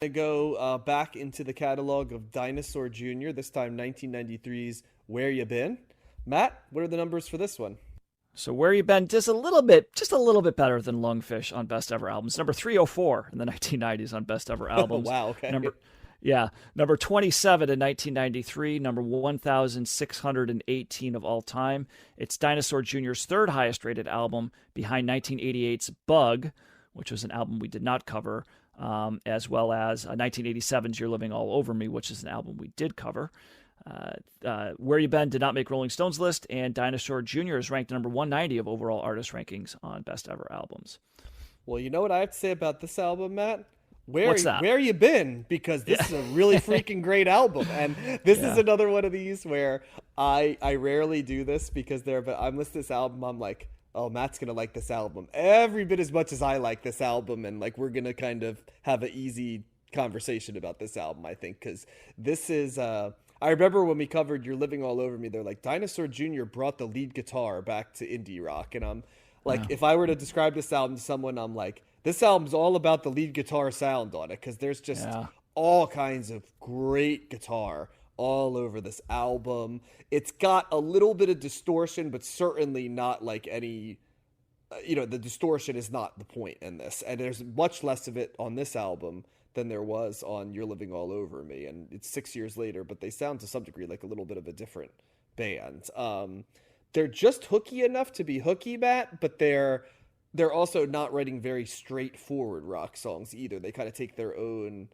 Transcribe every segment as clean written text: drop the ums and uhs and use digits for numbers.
To go back into the catalog of Dinosaur Jr., this time 1993's Where You Been. Matt, what are the numbers for this one? So where you been? Just a little bit better than Lungfish on Best Ever Albums. Number 304 in the 1990s on Best Ever Albums. Wow, okay. Number 27 in 1993. Number 1,618 of all time. It's Dinosaur Jr.'s third highest rated album, behind 1988's Bug, which was an album we did not cover, as well as 1987's You're Living All Over Me, which is an album we did cover. Where You Been did not make Rolling Stone's list, and Dinosaur Jr. is ranked number 190 of overall artist rankings on Best Ever Albums. Well, you know what I have to say about this album, Matt? What's that? Where you been? Because this is a really freaking great album, and this is another one of these where I rarely do this because I'm listening to this album, I'm like, oh, Matt's gonna like this album every bit as much as I like this album, and like we're gonna kind of have an easy conversation about this album, I think, because this is I remember when we covered You're Living All Over Me, they're like, Dinosaur Jr. brought the lead guitar back to indie rock. And I'm like, if I were to describe this album to someone, I'm like, this album's all about the lead guitar sound on it, because there's just all kinds of great guitar all over this album. It's got a little bit of distortion, but certainly not like any, the distortion is not the point in this. And there's much less of it on this album than there was on You're Living All Over Me. And it's 6 years later, but they sound to some degree like a little bit of a different band. They're just hooky enough to be hooky, Matt, but they're also not writing very straightforward rock songs either. They kind of take their own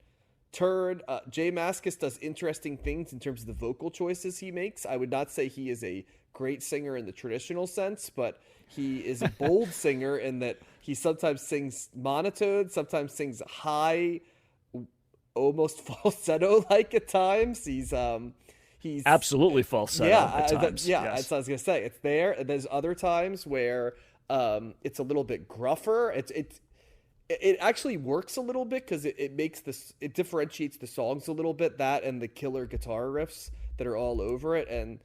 turn. Jay Mascis does interesting things in terms of the vocal choices he makes. I would not say he is a great singer in the traditional sense, but he is a bold singer in that he sometimes sings monotone, sometimes sings high, almost falsetto like at times. He's absolutely falsetto at times. That's what I was gonna say. It's there, and there's other times where it's a little bit gruffer. It actually works a little bit because it differentiates the songs a little bit, that and the killer guitar riffs that are all over it. And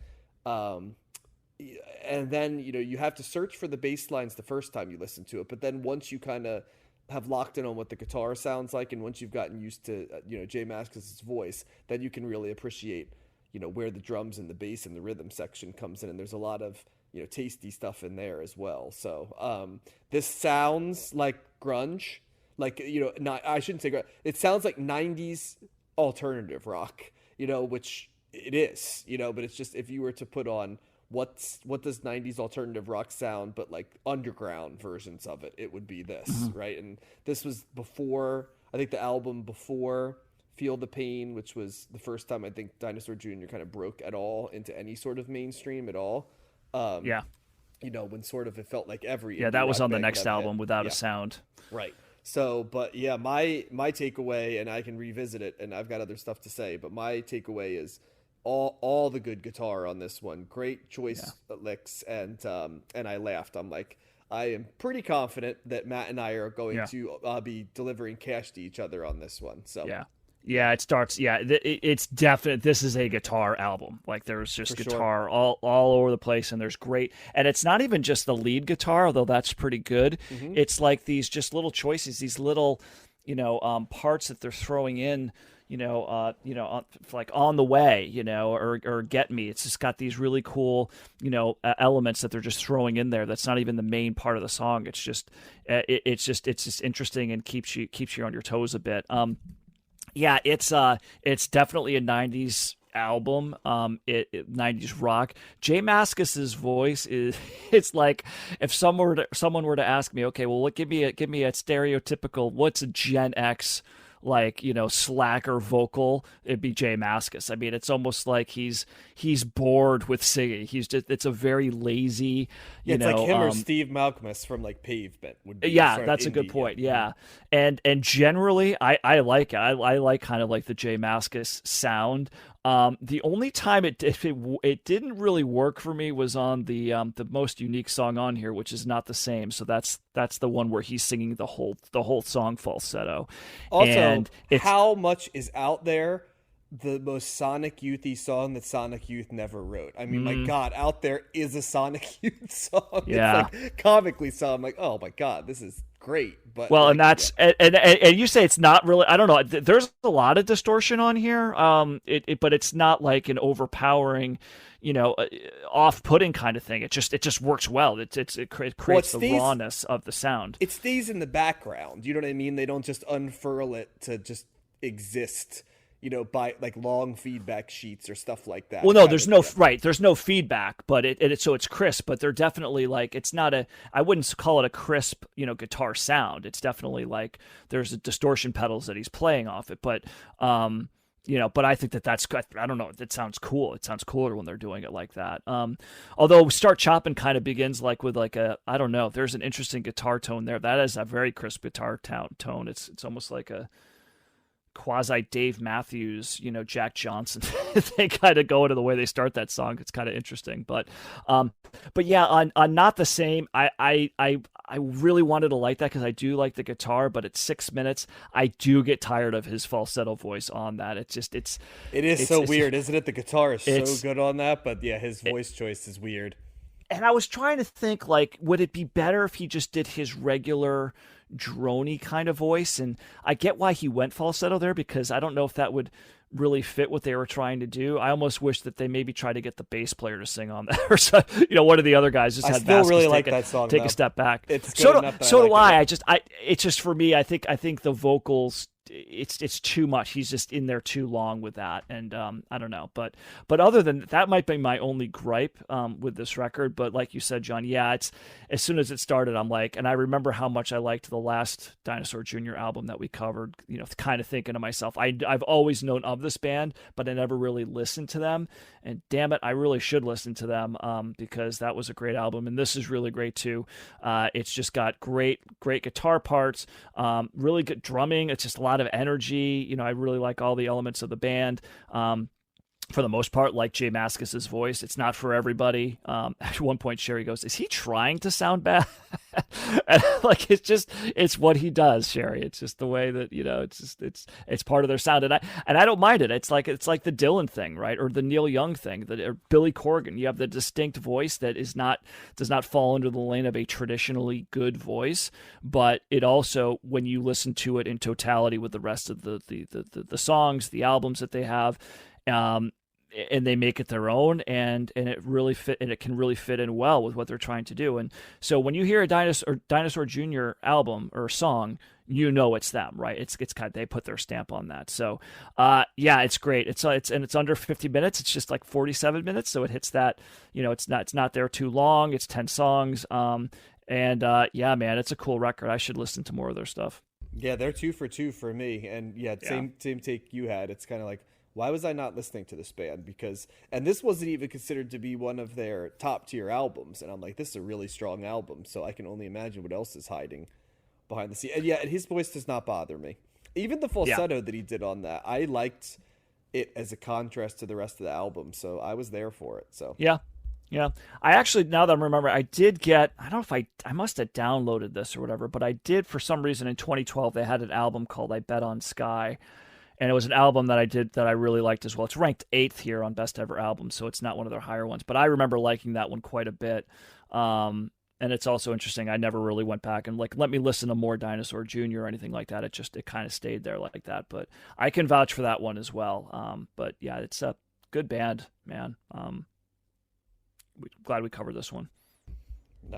then you have to search for the bass lines the first time you listen to it, but then once you kind of have locked in on what the guitar sounds like, and once you've gotten used to Jay Mascis' voice, then you can really appreciate where the drums and the bass and the rhythm section comes in. And there's a lot of tasty stuff in there as well. So this sounds like grunge, like not, I shouldn't say grunge. It sounds like 90s alternative rock, which it is, but it's just, if you were to put on what does 90s alternative rock sound, but like underground versions of it, it would be this, right? And this was before, I think, the album before Feel the Pain, which was the first time I think Dinosaur Jr. kind of broke at all into any sort of mainstream at all. When sort of it felt like every that was on the band next album, hit. Without a Sound. Right. So, but yeah, my takeaway, and I can revisit it, and I've got other stuff to say, but my takeaway is all the good guitar on this one. Great choice licks, and I laughed. I'm like, I am pretty confident that Matt and I are going to be delivering cash to each other on this one. So it starts. It's definite. This is a guitar album. Like, there's just guitar all over the place, and there's great. And it's not even just the lead guitar, although that's pretty good. It's like these just little choices, these little, parts that they're throwing in. Like On the Way, or Get Me. It's just got these really cool, elements that they're just throwing in there. That's not even the main part of the song. It's just interesting and keeps you on your toes a bit. It's definitely a 90s album. 90s rock. Jay Mascis's voice is, it's like if someone were to ask me, okay, well, give me a stereotypical, what's a Gen X slacker vocal, it'd be Jay Mascis. I mean, it's almost like he's bored with singing. It's a very lazy, it's like him or Steve Malkmus from like Pavement would be. That's a good point. Yeah. And generally I like it. I like kind of like the Jay Mascis sound. The only time it didn't really work for me was on the most unique song on here, which is Not the Same. So that's the one where he's singing the whole song falsetto. Also, and how much is out there the most Sonic Youthy song that Sonic Youth never wrote? I mean, my God, out there is a Sonic Youth song. Yeah. It's like comically so. I'm like, oh my God, this is great. But Well, like, and that's and you say it's not really. I don't know. There's a lot of distortion on here. But it's not like an overpowering, off-putting kind of thing. It just works well. It creates the rawness of the sound. It stays in the background. You know what I mean? They don't just unfurl it to just exist. By like long feedback sheets or stuff like that. Well, no, there's no right. There's no feedback, but so it's crisp. But they're definitely like it's not a. I wouldn't call it a crisp, guitar sound. It's definitely like there's distortion pedals that he's playing off it. But but I think that's I don't know. It sounds cool. It sounds cooler when they're doing it like that. Although Start Chopping kind of begins like with like a I don't know. There's an interesting guitar tone there. That is a very crisp guitar tone. It's almost like a quasi Dave Matthews, Jack Johnson. They kind of go into the way they start that song. It's kind of interesting, but yeah, on Not the Same, I really wanted to like that because I do like the guitar, but at 6 minutes, I do get tired of his falsetto voice on that. It is so weird, isn't it? The guitar is so good on that, but yeah, his voice choice is weird. And I was trying to think, like, would it be better if he just did his regular drony kind of voice? And I get why he went falsetto there, because I don't know if that would really fit what they were trying to do. I almost wish that they maybe try to get the bass player to sing on that, or so, one of the other guys just had still Vasquez really like that song. Take a step back. It's so good do I. It's just for me. I think the vocals. It's too much. He's just in there too long with that, and I don't know. But other than that, might be my only gripe with this record. But like you said, John, yeah, it's as soon as it started, I'm like, and I remember how much I liked the last Dinosaur Jr. album that we covered. Kind of thinking to myself, I've always known of this band, but I never really listened to them. And damn it, I really should listen to them because that was a great album, and this is really great too. It's just got great guitar parts, really good drumming. It's just a lot of energy. I really like all the elements of the band. For the most part, like Jay Mascis's voice. It's not for everybody. At one point, Sherry goes, "Is he trying to sound bad?" And like it's what he does, Sherry. It's just the way that it's part of their sound, and I don't mind it. It's like the Dylan thing, right, or the Neil Young thing, or Billy Corgan. You have the distinct voice that does not fall into the lane of a traditionally good voice, but it also, when you listen to it in totality with the rest of the songs, the albums that they have. And they make it their own, and it really fit, and it can really fit in well with what they're trying to do. And so when you hear a Dinosaur Jr. album or song, it's them, right? It's kind of, they put their stamp on that. So yeah, it's great. It's under 50 minutes. It's just like 47 minutes, so it hits that. It's not there too long. It's 10 songs. Yeah, man, it's a cool record. I should listen to more of their stuff. Yeah, they're 2 for 2 for me, and same take you had. It's kind of like, why was I not listening to this band? And this wasn't even considered to be one of their top tier albums. And I'm like, this is a really strong album. So I can only imagine what else is hiding behind the scene. And yeah, his voice does not bother me. Even the falsetto that he did on that, I liked it as a contrast to the rest of the album. So I was there for it. So yeah. I actually, now that I'm remembering, I did get, I don't know if I must have downloaded this or whatever, but I did, for some reason in 2012, they had an album called I Bet on Sky. And it was an album that I really liked as well. It's ranked 8th here on Best Ever Albums, so it's not one of their higher ones. But I remember liking that one quite a bit. And it's also interesting. I never really went back and let me listen to more Dinosaur Jr. or anything like that. It kind of stayed there like that. But I can vouch for that one as well. But yeah, it's a good band, man. Glad we covered this one.